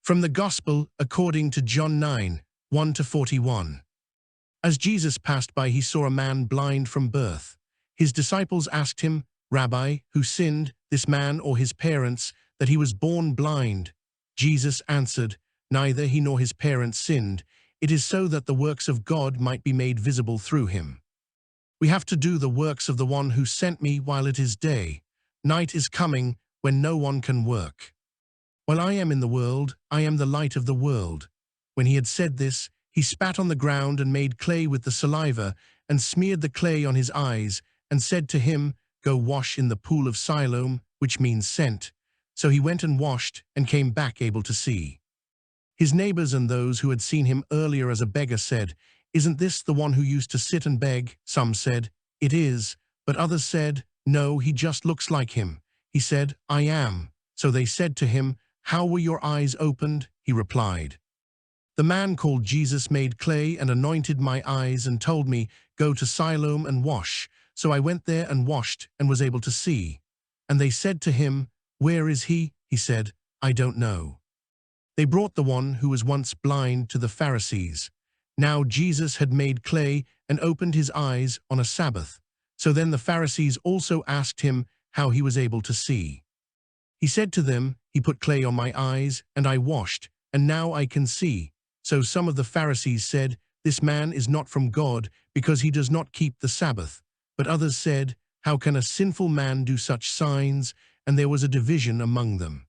From the Gospel according to John 9, 1-41. As Jesus passed by, he saw a man blind from birth. His disciples asked him, "Rabbi, who sinned, this man or his parents, that he was born blind?" Jesus answered, "Neither he nor his parents sinned. It is so that the works of God might be made visible through him. We have to do the works of the one who sent me while it is day. Night is coming when no one can work. While I am in the world, I am the light of the world." When he had said this, he spat on the ground and made clay with the saliva and smeared the clay on his eyes and said to him, "Go wash in the pool of Siloam," which means sent. So he went and washed and came back able to see. His neighbors and those who had seen him earlier as a beggar said, "Isn't this the one who used to sit and beg?" Some said, "It is," but others said, "No, he just looks like him." He said, "I am." So they said to him, "How were your eyes opened?" He replied, "The man called Jesus made clay and anointed my eyes and told me, 'Go to Siloam and wash.' So I went there and washed and was able to see." And they said to him, "Where is he?" He said, "I don't know." They brought the one who was once blind to the Pharisees. Now Jesus had made clay and opened his eyes on a Sabbath. So then the Pharisees also asked him how he was able to see. He said to them, "He put clay on my eyes, and I washed, and now I can see." So some of the Pharisees said, "This man is not from God, because he does not keep the Sabbath." But others said, "How can a sinful man do such signs?" And there was a division among them.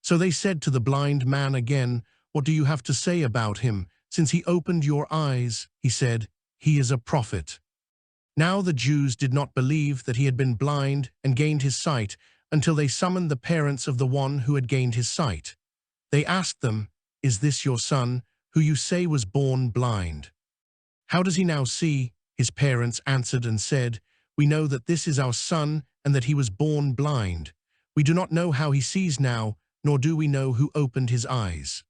So they said to the blind man again, "What do you have to say about him? Since he opened your eyes," he said, "he is a prophet." Now the Jews did not believe that he had been blind and gained his sight until they summoned the parents of the one who had gained his sight. They asked them, "Is this your son, who you say was born blind? How does he now see?" His parents answered and said, "We know that this is our son and that he was born blind. We do not know how he sees now, nor do we know who opened his eyes.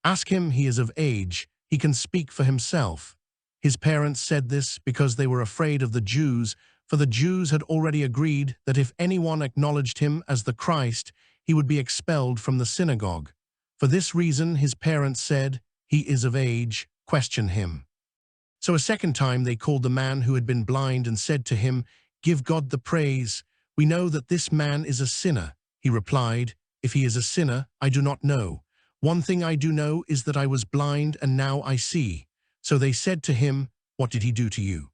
Ask him, he is of age, he can speak for himself." His parents said this because they were afraid of the Jews, for the Jews had already agreed that if anyone acknowledged him as the Christ, he would be expelled from the synagogue. For this reason his parents said, "He is of age, question him." So a second time they called the man who had been blind and said to him, "Give God the praise. We know that this man is a sinner." He replied, "If he is a sinner, I do not know. One thing I do know is that I was blind and now I see." So they said to him, "What did he do to you?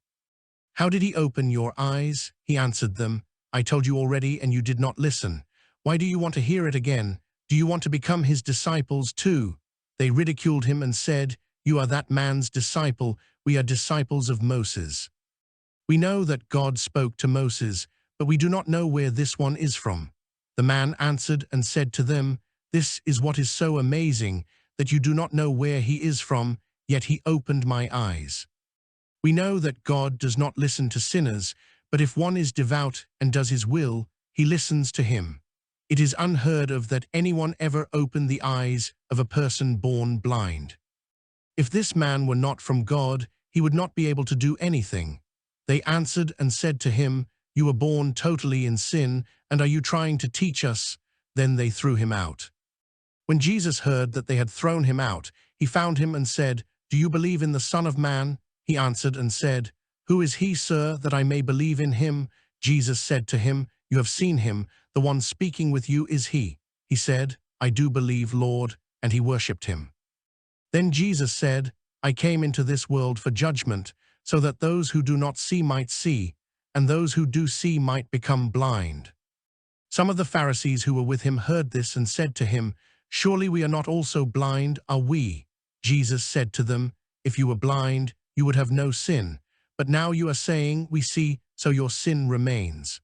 How did he open your eyes?" He answered them, "I told you already and you did not listen. Why do you want to hear it again? Do you want to become his disciples too?" They ridiculed him and said, "You are that man's disciple. We are disciples of Moses. We know that God spoke to Moses, but we do not know where this one is from." The man answered and said to them, "This is what is so amazing, that you do not know where he is from, yet he opened my eyes. We know that God does not listen to sinners, but if one is devout and does his will, he listens to him. It is unheard of that anyone ever opened the eyes of a person born blind. If this man were not from God, he would not be able to do anything." They answered and said to him, "You were born totally in sin, and are you trying to teach us?" Then they threw him out. When Jesus heard that they had thrown him out, he found him and said, "Do you believe in the Son of Man?" He answered and said, "Who is he, sir, that I may believe in him?" Jesus said to him, "You have seen him. The one speaking with you is he." He said, "I do believe, Lord," and he worshipped him. Then Jesus said, "I came into this world for judgment, so that those who do not see might see, and those who do see might become blind." Some of the Pharisees who were with him heard this and said to him, "Surely we are not also blind, are we?" Jesus said to them, "If you were blind, you would have no sin, but now you are saying, 'We see,' so your sin remains."